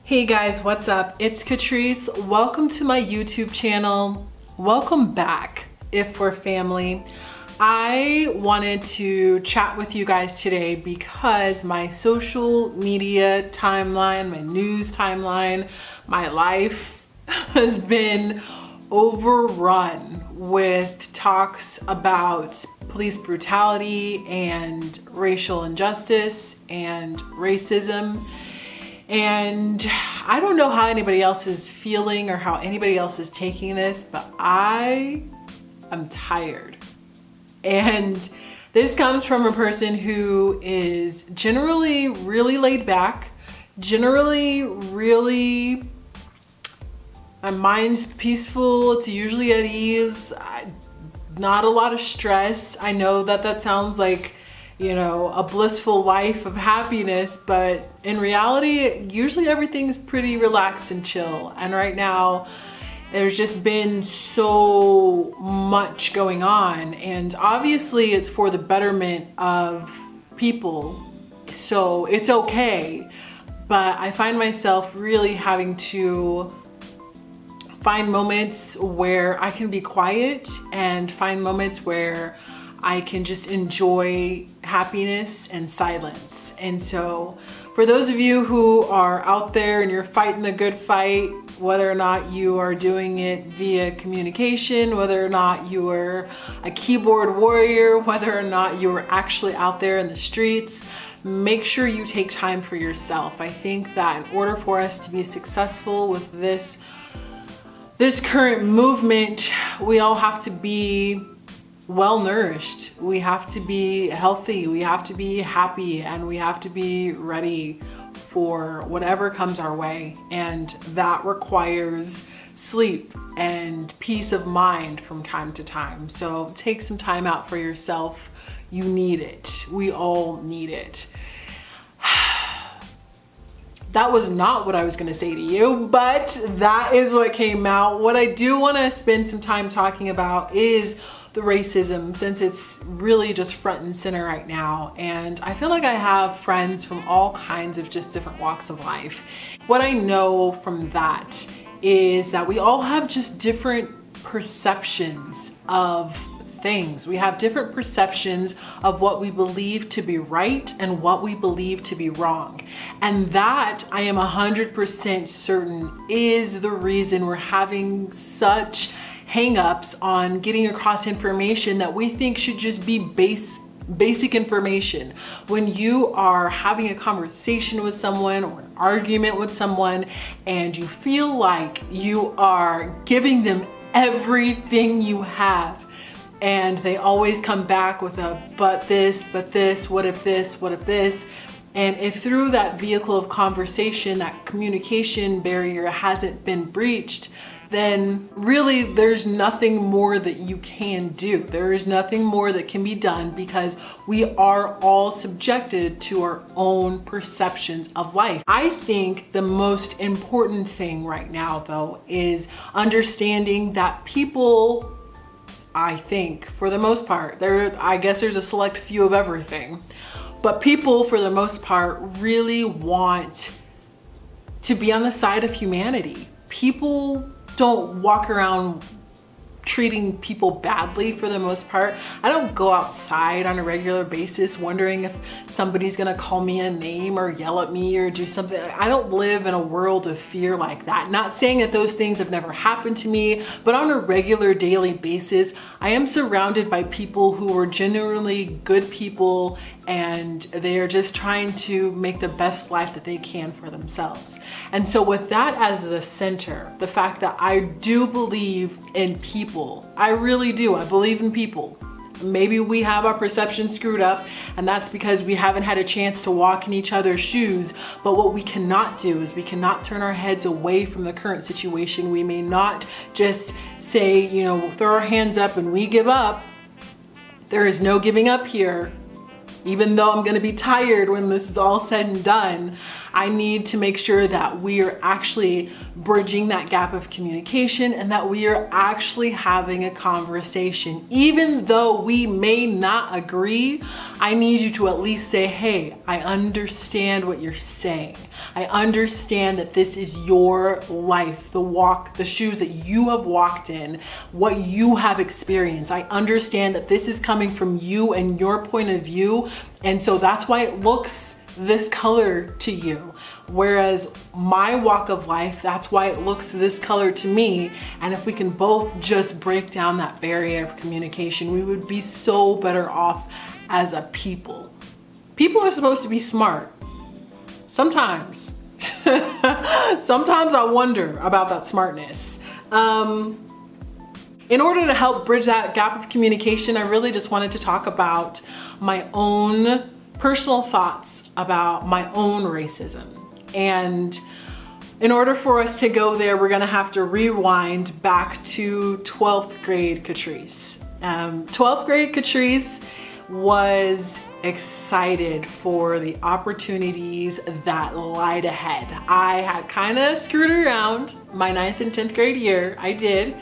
Hey guys, what's up? It's Catrice. Welcome to my YouTube channel. Welcome back if we're family. I wanted to chat with you guys today because my social media timeline, my news timeline, my life has been overrun with talks about police brutality and racial injustice and racism. And I don't know how anybody else is feeling or how anybody else is taking this, but I am tired. And this comes from a person who is generally really laid back, generally really, my mind's peaceful, it's usually at ease, not a lot of stress. I know that that sounds like, you know, a blissful life of happiness, but in reality, usually everything's pretty relaxed and chill. And right now, there's just been so much going on, and obviously it's for the betterment of people, so it's okay. But I find myself really having to find moments where I can be quiet and find moments where I can just enjoy happiness and silence. And so for those of you who are out there and you're fighting the good fight, whether or not you are doing it via communication, whether or not you are a keyboard warrior, whether or not you are actually out there in the streets, make sure you take time for yourself. I think that in order for us to be successful with this current movement, we all have to be well nourished, we have to be healthy, we have to be happy, and we have to be ready for whatever comes our way. And that requires sleep and peace of mind from time to time. So take some time out for yourself. You need it. We all need it. That was not what I was gonna say to you, but that is what came out. What I do wanna spend some time talking about is the racism, since it's really just front and center right now. And I feel like I have friends from all kinds of just different walks of life. What I know from that is that we all have just different perceptions of things. We have different perceptions of what we believe to be right and what we believe to be wrong. And that, I am 100% certain, is the reason we're having such hang-ups on getting across information that we think should just be basic information. When you are having a conversation with someone or an argument with someone and you feel like you are giving them everything you have, and they always come back with a but this, what if this, what if this? And if through that vehicle of conversation, that communication barrier hasn't been breached, then really there's nothing more that you can do. There is nothing more that can be done because we are all subjected to our own perceptions of life. I think the most important thing right now, though, is understanding that people, I think for the most part, I guess there's a select few of everything, but people for the most part really want to be on the side of humanity. People don't walk around treating people badly for the most part. I don't go outside on a regular basis wondering if somebody's gonna call me a name or yell at me or do something. I don't live in a world of fear like that. Not saying that those things have never happened to me, but on a regular daily basis, I am surrounded by people who are genuinely good people, and they are just trying to make the best life that they can for themselves. And so with that as the center, the fact that I do believe in people, I really do, I believe in people. Maybe we have our perception screwed up, and that's because we haven't had a chance to walk in each other's shoes. But what we cannot do is we cannot turn our heads away from the current situation. We may not just say, you know, throw our hands up and we give up. There is no giving up here. even though I'm gonna be tired when this is all said and done, I need to make sure that we are actually bridging that gap of communication and that we are actually having a conversation. Even though we may not agree, I need you to at least say, hey, I understand what you're saying. I understand that this is your life, the shoes that you have walked in, what you have experienced. I understand that this is coming from you and your point of view. And so that's why it looks this color to you. Whereas my walk of life, that's why it looks this color to me. And if we can both just break down that barrier of communication, we would be so better off as a people. People are supposed to be smart. Sometimes. Sometimes I wonder about that smartness. In order to help bridge that gap of communication, I really just wanted to talk about my own personal thoughts about my own racism. And in order for us to go there, we're gonna have to rewind back to 12th grade Catrice. 12th grade Catrice was excited for the opportunities that lied ahead. I had kind of screwed around my 9th and 10th grade year, I did,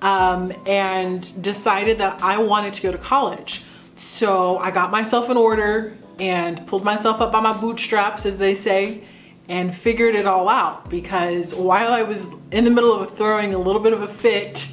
and decided that I wanted to go to college. So I got myself in order and pulled myself up by my bootstraps, as they say, and figured it all out. Because while I was in the middle of throwing a little bit of a fit,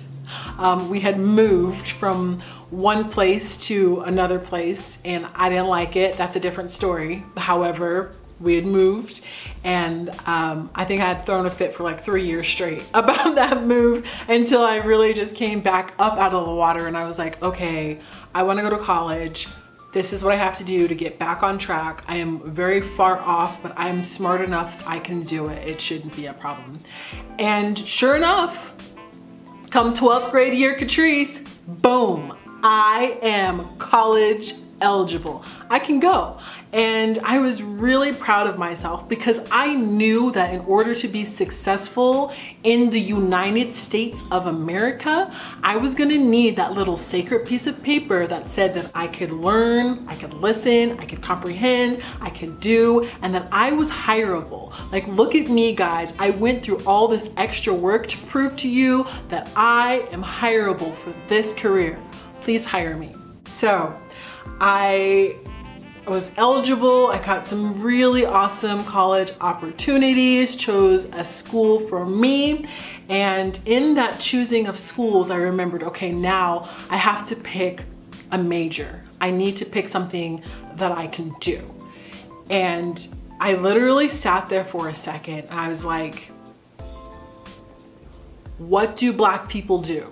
we had moved from one place to another place and I didn't like it. That's a different story. However, we had moved and I think I had thrown a fit for like 3 years straight about that move until I really just came back up out of the water and I was like, okay, I want to go to college. This is what I have to do to get back on track. I am very far off, but I'm smart enough, I can do it. It shouldn't be a problem. And sure enough, come 12th grade year Catrice, boom, I am college eligible. I can go. And I was really proud of myself because I knew that in order to be successful in the United States of America, I was gonna need that little sacred piece of paper that said that I could learn, I could listen, I could comprehend, I could do, and that I was hireable. Like, look at me, guys. I went through all this extra work to prove to you that I am hireable for this career. Please hire me. So I was eligible. I got some really awesome college opportunities, chose a school for me. And in that choosing of schools, I remembered, okay, now I have to pick a major. I need to pick something that I can do. And I literally sat there for a second. I was like, what do Black people do?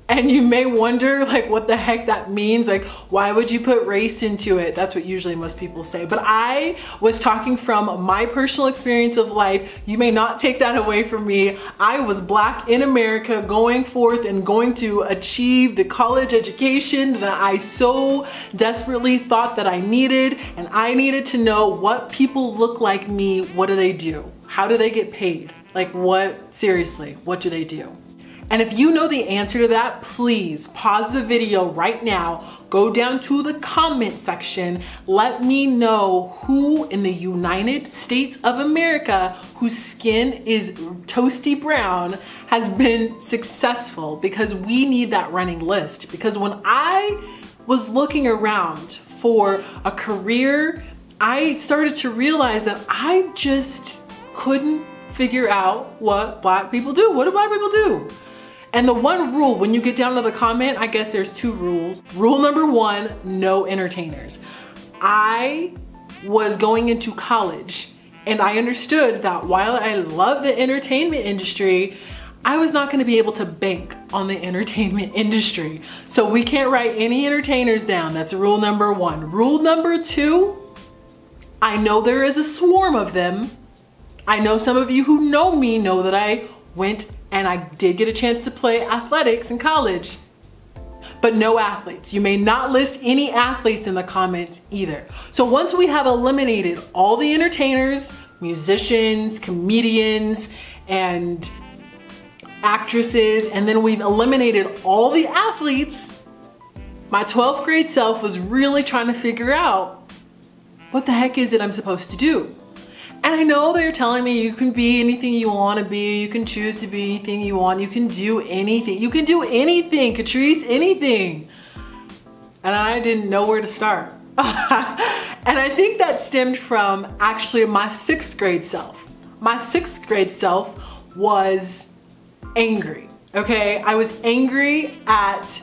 And you may wonder, like, what the heck that means. Like, why would you put race into it? That's what usually most people say. But I was talking from my personal experience of life. You may not take that away from me. I was Black in America, going forth and going to achieve the college education that I so desperately thought that I needed. And I needed to know what people look like me. What do they do? How do they get paid? Like, what, seriously, what do they do? And if you know the answer to that, please pause the video right now, go down to the comment section, let me know who in the United States of America whose skin is toasty brown has been successful, because we need that running list. Because when I was looking around for a career, I started to realize that I just couldn't figure out what Black people do. What do Black people do? And the one rule, when you get down to the comment, I guess there's 2 rules. Rule number 1, no entertainers. I was going into college and I understood that while I love the entertainment industry, I was not gonna be able to bank on the entertainment industry. So we can't write any entertainers down. That's rule number 1. Rule number 2, I know there is a swarm of them. I know some of you who know me know that I went and I did get a chance to play athletics in college, but no athletes. You may not list any athletes in the comments either. So once we have eliminated all the entertainers, musicians, comedians, and actresses, and then we've eliminated all the athletes, My 12th grade self was really trying to figure out what the heck is it I'm supposed to do. And I know they're telling me you can be anything you want to be, you can choose to be anything you want, you can do anything. You can do anything, Catrice, anything. And I didn't know where to start. And I think that stemmed from actually my 6th grade self. My 6th grade self was angry, okay? I was angry at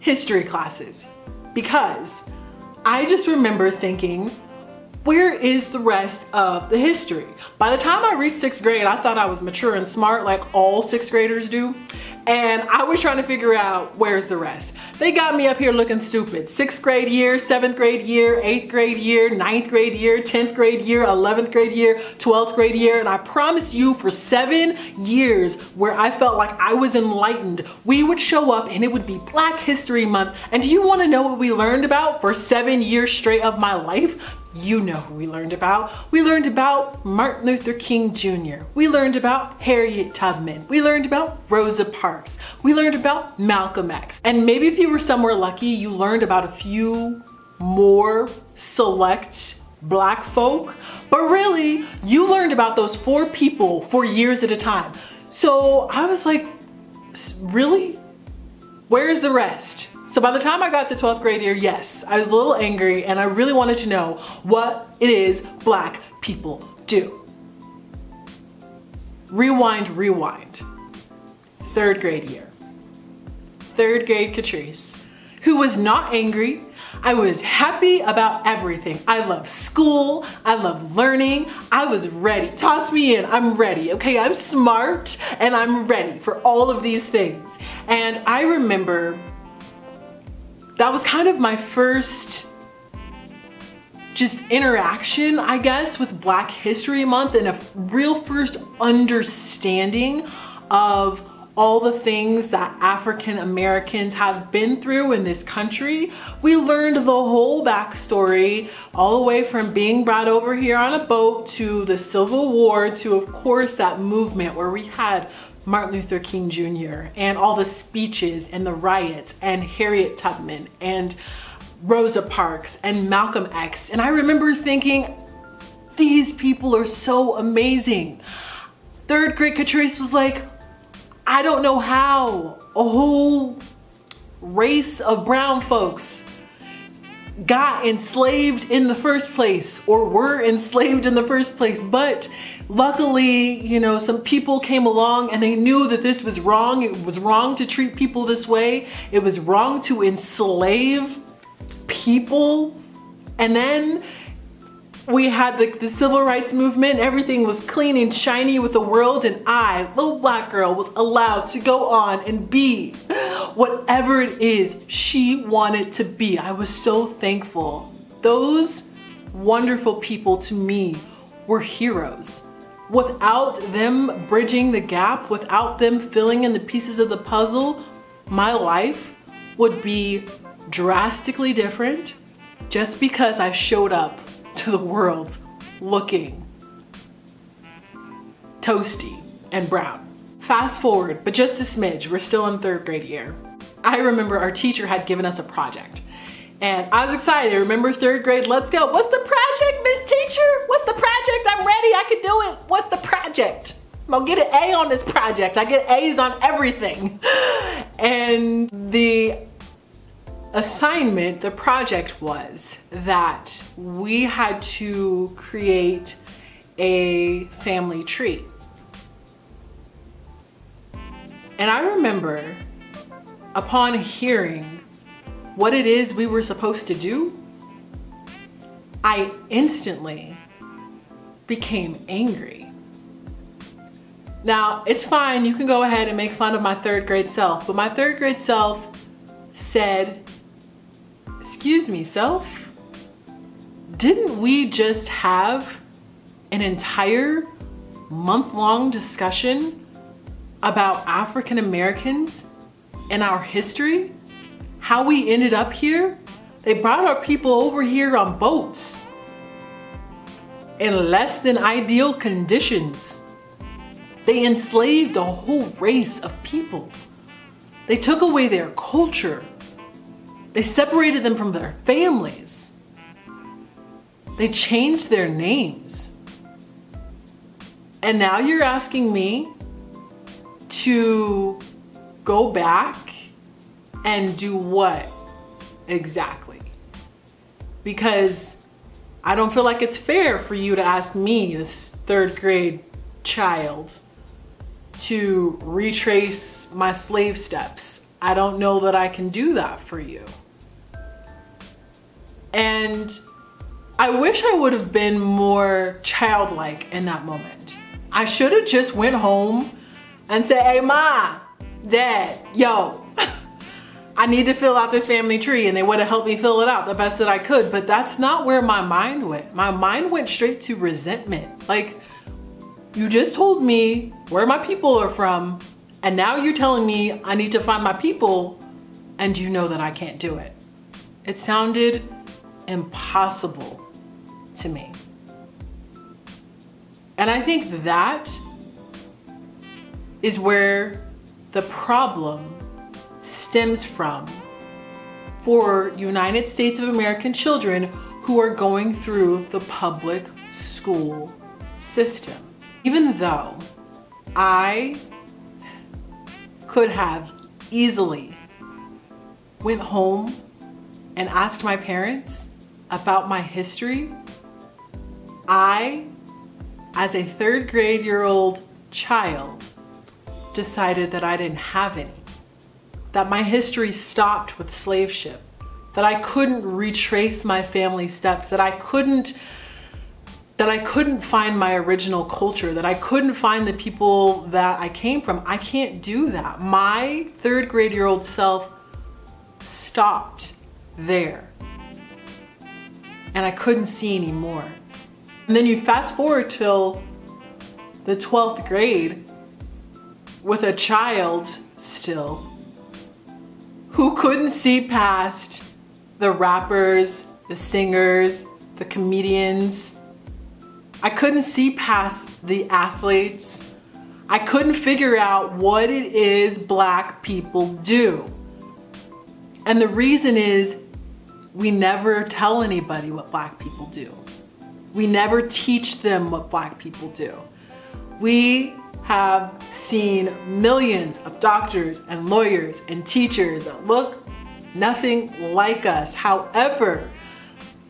history classes because I just remember thinking, where is the rest of the history? By the time I reached 6th grade, I thought I was mature and smart like all 6th graders do. And I was trying to figure out where's the rest. They got me up here looking stupid. 6th grade year, 7th grade year, 8th grade year, 9th grade year, 10th grade year, 11th grade year, 12th grade year. And I promise you for 7 years where I felt like I was enlightened, we would show up and it would be Black History Month. And do you want to know what we learned about for 7 years straight of my life? You know who we learned about. We learned about Martin Luther King Jr. We learned about Harriet Tubman. We learned about Rosa Parks. We learned about Malcolm X. And maybe if you were somewhere lucky, you learned about a few more select Black folk. But really, you learned about those 4 people for years at a time. So I was like, really? Where's the rest? So by the time I got to 12th grade year, yes, I was a little angry and I really wanted to know what it is Black people do. Rewind. 3rd grade year. 3rd grade Catrice, who was not angry. I was happy about everything. I love school. I love learning. I was ready. Toss me in. I'm ready. Okay, I'm smart and I'm ready for all of these things. And I remember that was kind of my first just interaction, I guess, with Black History Month and a real first understanding of all the things that African Americans have been through in this country. We learned the whole backstory, all the way from being brought over here on a boat to the Civil War to, of course, that movement where we had Martin Luther King Jr. and all the speeches and the riots and Harriet Tubman and Rosa Parks and Malcolm X. And I remember thinking, these people are so amazing. 3rd grade Catrice was like, I don't know how a whole race of brown folks got enslaved in the first place or were enslaved in the first place, but luckily, you know, some people came along and they knew that this was wrong. It was wrong to treat people this way. It was wrong to enslave people. And then we had the civil rights movement. Everything was clean and shiny with the world, and I, little Black girl, was allowed to go on and be whatever it is she wanted to be. I was so thankful. Those wonderful people to me were heroes. Without them bridging the gap, without them filling in the pieces of the puzzle, my life would be drastically different just because I showed up to the world looking toasty and brown. Fast forward, but just a smidge, we're still in 3rd grade year. I remember our teacher had given us a project and I was excited. Remember 3rd grade, let's go. What's the project, Miss Teacher? What's the project? I'm ready, I can do it. What's the project? I'm gonna get an A on this project. I get A's on everything. And the assignment, the project was that we had to create a family tree. And I remember upon hearing what it is we were supposed to do, I instantly became angry. Now, it's fine, you can go ahead and make fun of my 3rd grade self, but my 3rd grade self said, excuse me, self, didn't we just have an entire month-long discussion about African Americans and our history? How we ended up here? They brought our people over here on boats in less than ideal conditions. They enslaved a whole race of people. They took away their culture. They separated them from their families. They changed their names. And now you're asking me to go back and do what exactly? Because I don't feel like it's fair for you to ask me, this 3rd grade child, to retrace my slave steps. I don't know that I can do that for you. And I wish I would have been more childlike in that moment. I should have just went home and said, hey, Ma, Dad, yo, I need to fill out this family tree, and they would have helped me fill it out the best that I could. But that's not where my mind went. My mind went straight to resentment. Like, you just told me where my people are from, and now you're telling me I need to find my people, and you know that I can't do it. It sounded impossible to me. And I think that is where the problem stems from for United States of American children who are going through the public school system. Even though I could have easily went home and asked my parents about my history, I, as a 3rd grade child, decided that I didn't have any. That my history stopped with slave ship. That I couldn't retrace my family steps. That I couldn't find my original culture. That I couldn't find the people that I came from. I can't do that. My 3rd grade self stopped there. And I couldn't see anymore. And then you fast forward till the 12th grade with a child still who couldn't see past the rappers, the singers, the comedians. I couldn't see past the athletes. I couldn't figure out what it is Black people do. And the reason is we never tell anybody what Black people do. We never teach them what Black people do. We have seen millions of doctors and lawyers and teachers that look nothing like us. However,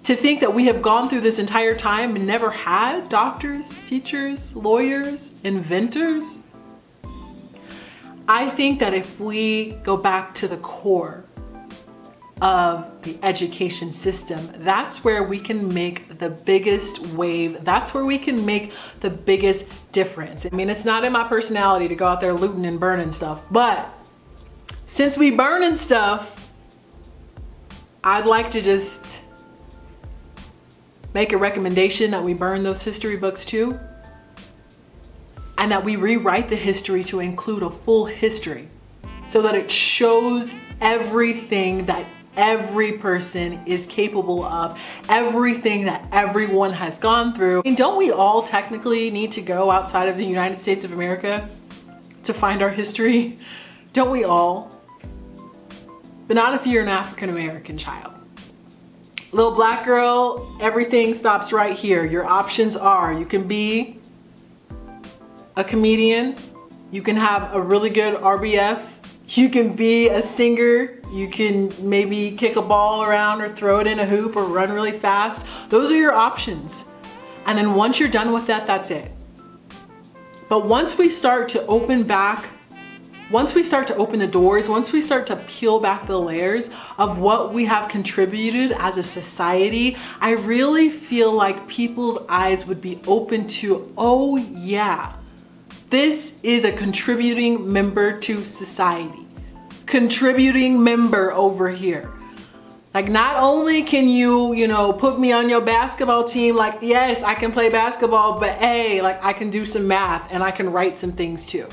to think that we have gone through this entire time and never had doctors, teachers, lawyers, inventors, I think that if we go back to the core of the education system, that's where we can make the biggest wave. That's where we can make the biggest difference. I mean, it's not in my personality to go out there looting and burning stuff, but since we burning stuff, I'd like to just make a recommendation that we burn those history books too, and that we rewrite the history to include a full history so that it shows everything that every person is capable of, everything that everyone has gone through. And don't we all technically need to go outside of the United States of America to find our history? Don't we all? But not if you're an African American child. Little Black girl, everything stops right here. Your options are, you can be a comedian, you can have a really good RBF, you can be a singer, you can maybe kick a ball around or throw it in a hoop or run really fast. Those are your options. And then once you're done with that, that's it. But once we start to open back, once we start to open the doors, once we start to peel back the layers of what we have contributed as a society, I really feel like people's eyes would be open to, oh yeah, this is a contributing member to society. Contributing member over here. Like, not only can you, put me on your basketball team, like, yes, I can play basketball, but hey, like, I can do some math and I can write some things too.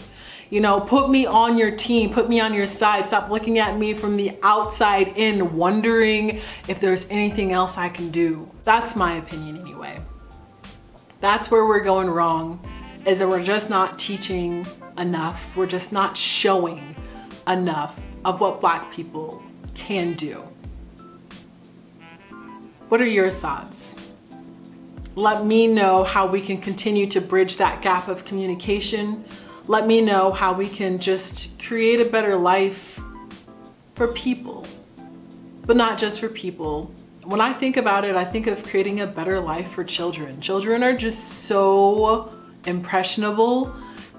Put me on your team, put me on your side. Stop looking at me from the outside in, wondering if there's anything else I can do. That's my opinion anyway. That's where we're going wrong, is that we're just not teaching enough. We're just not showing enough of what Black people can do. What are your thoughts? Let me know how we can continue to bridge that gap of communication. Let me know how we can just create a better life for people, but not just for people. When I think about it, I think of creating a better life for children. Children are just so impressionable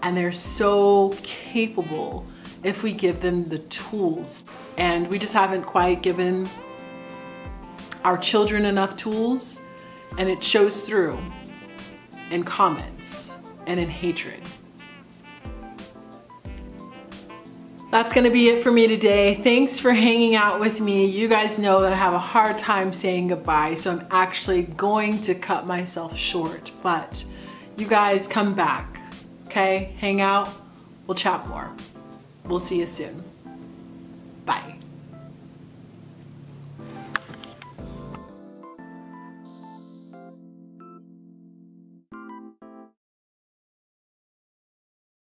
and they're so capable if we give them the tools. And we just haven't quite given our children enough tools, and it shows through in comments and in hatred. That's gonna be it for me today. Thanks for hanging out with me. You guys know that I have a hard time saying goodbye, so I'm actually going to cut myself short, but you guys come back, okay? Hang out, we'll chat more. We'll see you soon. Bye.